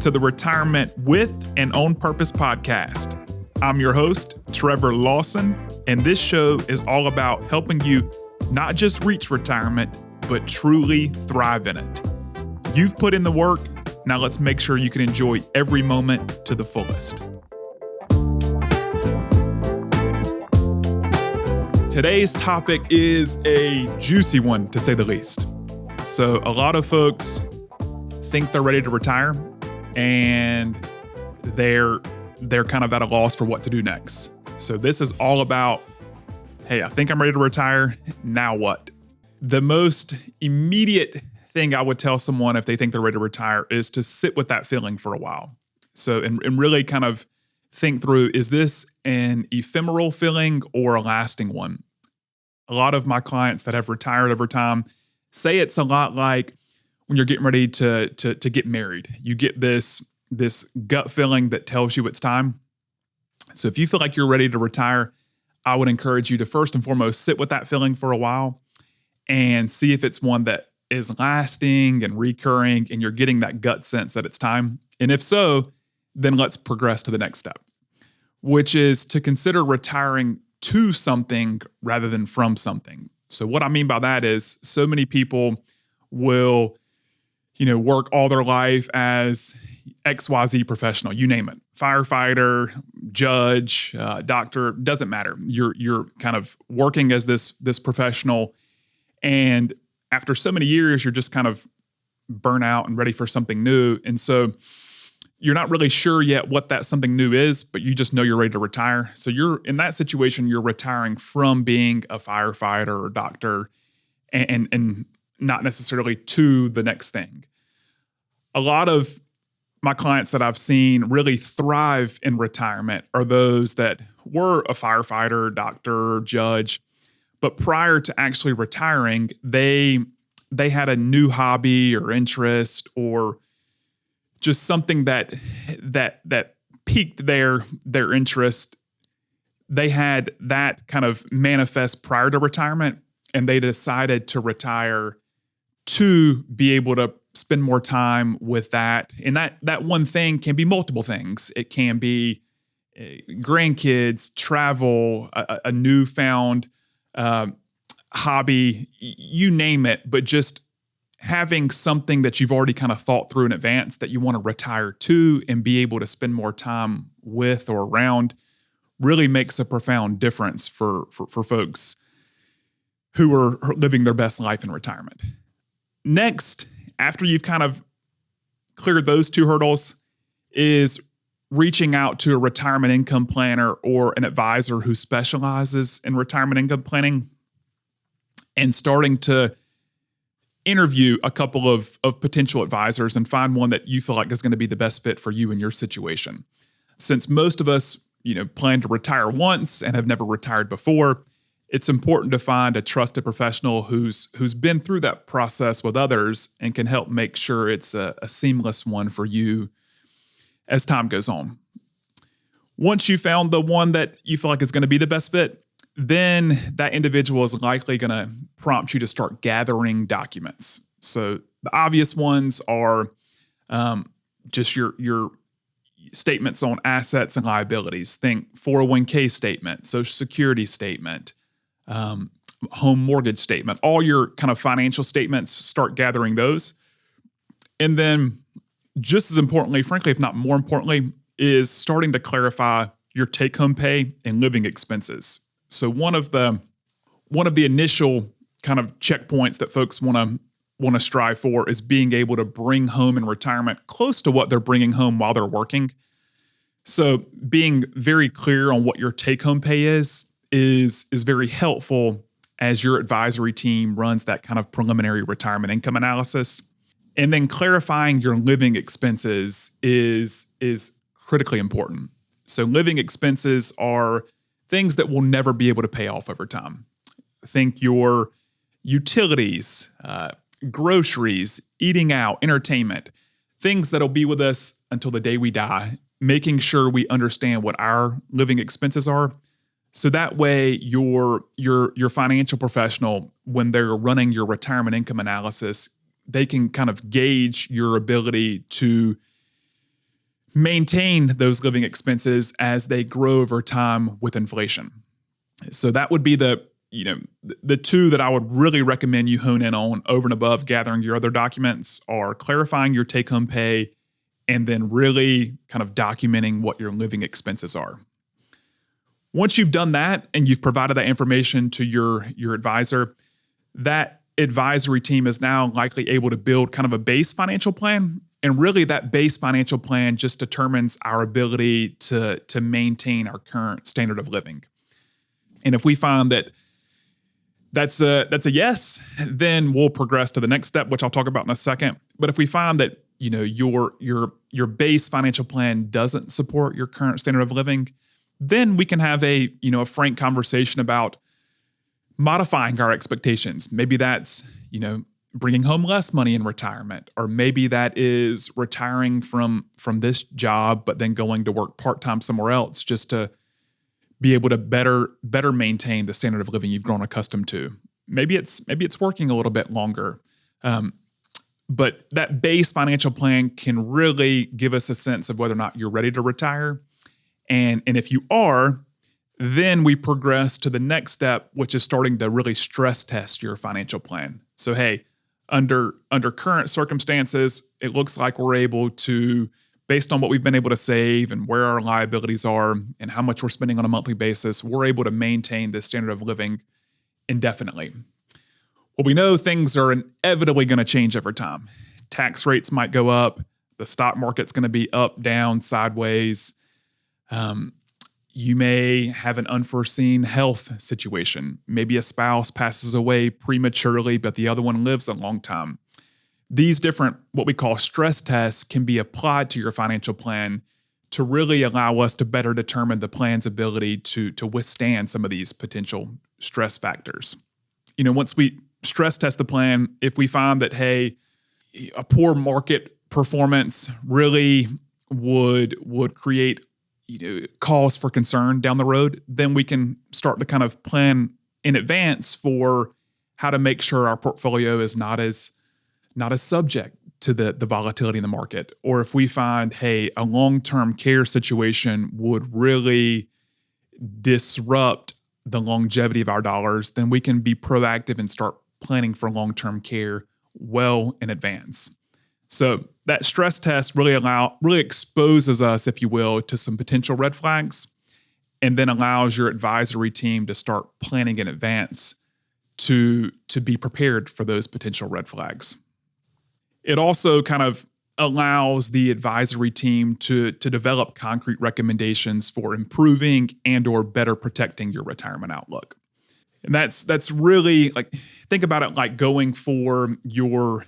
to the Retirement with and On Purpose podcast. I'm your host, Trevor Lawson, and this show is all about helping you not just reach retirement, but truly thrive in it. You've put in the work, now let's make sure you can enjoy every moment to the fullest. Today's topic is a juicy one, to say the least. So a lot of folks think they're ready to retire, and they're kind of at a loss for what to do next. So this is all about, hey, I think I'm ready to retire. Now what? The most immediate thing I would tell someone if they think they're ready to retire is to sit with that feeling for a while. So, and really kind of think through, is this an ephemeral feeling or a lasting one? A lot of my clients that have retired over time say it's a lot like when you're getting ready to get married. You get this gut feeling that tells you it's time. So if you feel like you're ready to retire, I would encourage you to first and foremost sit with that feeling for a while and see if it's one that is lasting and recurring and you're getting that gut sense that it's time. And if so, then let's progress to the next step, which is to consider retiring to something rather than from something. So what I mean by that is so many people will work all their life as XYZ professional, you name it, firefighter, judge, doctor, doesn't matter. You're kind of working as this professional, and after so many years, you're just kind of burnt out and ready for something new. And so you're not really sure yet what that something new is, but you just know you're ready to retire. So you're in that situation, you're retiring from being a firefighter or doctor and not necessarily to the next thing. A lot of my clients that I've seen really thrive in retirement are those that were a firefighter, doctor, judge, but prior to actually retiring, they had a new hobby or interest or just something that piqued their interest. They had that kind of manifest prior to retirement, and they decided to retire to be able to spend more time with that. And that one thing can be multiple things. It can be grandkids, travel, a newfound hobby, you name it, but just having something that you've already kind of thought through in advance that you want to retire to and be able to spend more time with or around really makes a profound difference for folks who are living their best life in retirement. Next, after you've kind of cleared those two hurdles, is reaching out to a retirement income planner or an advisor who specializes in retirement income planning and starting to interview a couple of potential advisors and find one that you feel like is going to be the best fit for you in your situation. Since most of us, plan to retire once and have never retired before, it's important to find a trusted professional who's been through that process with others and can help make sure it's a seamless one for you as time goes on. Once you found the one that you feel like is going to be the best fit, then that individual is likely going to prompt you to start gathering documents. So the obvious ones are just your statements on assets and liabilities. Think 401k statement, Social Securities statement, home mortgage statement, all your kind of financial statements, start gathering those. And then just as importantly, frankly, if not more importantly, is starting to clarify your take-home pay and living expenses. So one of the initial kind of checkpoints that folks want to strive for is being able to bring home in retirement close to what they're bringing home while they're working. So being very clear on what your take-home pay is very helpful as your advisory team runs that kind of preliminary retirement income analysis. And then clarifying your living expenses is critically important. So living expenses are things that will never be able to pay off over time. Think your utilities, groceries, eating out, entertainment, things that'll be with us until the day we die, making sure we understand what our living expenses are. So that way your financial professional, when they're running your retirement income analysis, they can kind of gauge your ability to maintain those living expenses as they grow over time with inflation. So that would be the two that I would really recommend you hone in on over and above gathering your other documents are clarifying your take-home pay and then really kind of documenting what your living expenses are. Once you've done that and you've provided that information to your advisor, that advisory team is now likely able to build kind of a base financial plan. And really that base financial plan just determines our ability to maintain our current standard of living. And if we find that that's a yes, then we'll progress to the next step, which I'll talk about in a second. But if we find that your base financial plan doesn't support your current standard of living, then we can have a frank conversation about modifying our expectations. Maybe that's bringing home less money in retirement, or maybe that is retiring from this job but then going to work part-time somewhere else just to be able to better maintain the standard of living you've grown accustomed to. Maybe it's working a little bit longer. But that base financial plan can really give us a sense of whether or not you're ready to retire. And if you are, then we progress to the next step, which is starting to really stress test your financial plan. So, hey, under current circumstances, it looks like we're able to, based on what we've been able to save and where our liabilities are and how much we're spending on a monthly basis, we're able to maintain this standard of living indefinitely. Well, we know things are inevitably going to change over time. Tax rates might go up. The stock market's going to be up, down, sideways. You may have an unforeseen health situation. Maybe a spouse passes away prematurely, but the other one lives a long time. These different, what we call stress tests, can be applied to your financial plan to really allow us to better determine the plan's ability to withstand some of these potential stress factors. Once we stress test the plan, if we find that, hey, a poor market performance really would create cause for concern down the road, then we can start to kind of plan in advance for how to make sure our portfolio is not as subject to the volatility in the market. Or if we find, hey, a long-term care situation would really disrupt the longevity of our dollars, then we can be proactive and start planning for long-term care well in advance. So that stress test really exposes us, if you will, to some potential red flags, and then allows your advisory team to start planning in advance to be prepared for those potential red flags. It also kind of allows the advisory team to develop concrete recommendations for improving and or better protecting your retirement outlook. And that's really, like, think about it like going for your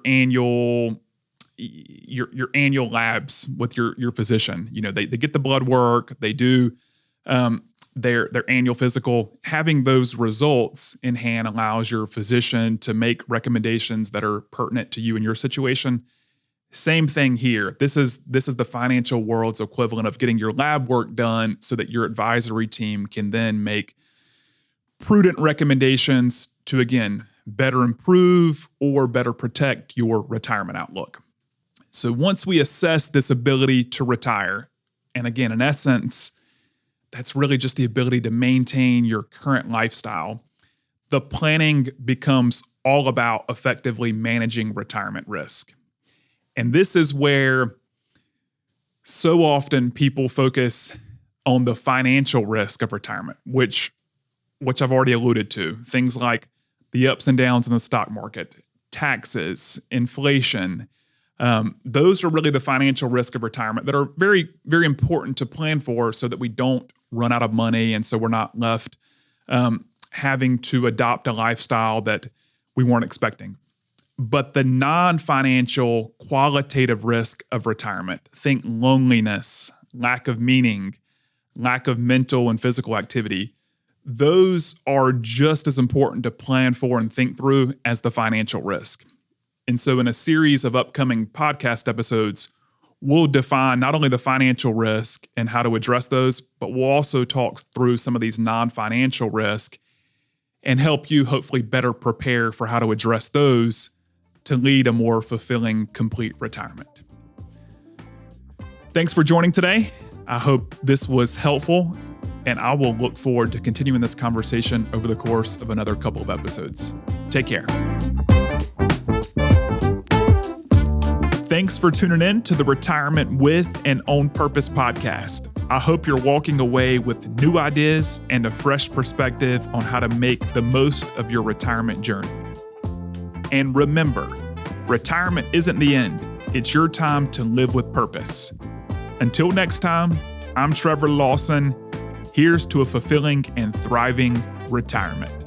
annual labs with your physician. They get the blood work, they do their annual physical. Having those results in hand allows your physician to make recommendations that are pertinent to you and your situation. Same thing here. This is the financial world's equivalent of getting your lab work done so that your advisory team can then make prudent recommendations to, again, better improve or better protect your retirement outlook. So once we assess this ability to retire, and again, in essence, that's really just the ability to maintain your current lifestyle, the planning becomes all about effectively managing retirement risk. And this is where so often people focus on the financial risk of retirement, which I've already alluded to. Things like the ups and downs in the stock market, taxes, inflation. Those are really the financial risk of retirement that are very, very important to plan for so that we don't run out of money and so we're not left having to adopt a lifestyle that we weren't expecting. But the non-financial qualitative risk of retirement, think loneliness, lack of meaning, lack of mental and physical activity, those are just as important to plan for and think through as the financial risk. And so in a series of upcoming podcast episodes, we'll define not only the financial risk and how to address those, but we'll also talk through some of these non-financial risk and help you hopefully better prepare for how to address those to lead a more fulfilling, complete retirement. Thanks for joining today. I hope this was helpful, and I will look forward to continuing this conversation over the course of another couple of episodes. Take care. Thanks for tuning in to the Retirement with and On Purpose podcast. I hope you're walking away with new ideas and a fresh perspective on how to make the most of your retirement journey. And remember, retirement isn't the end. It's your time to live with purpose. Until next time, I'm Trevor Lawson. Here's to a fulfilling and thriving retirement.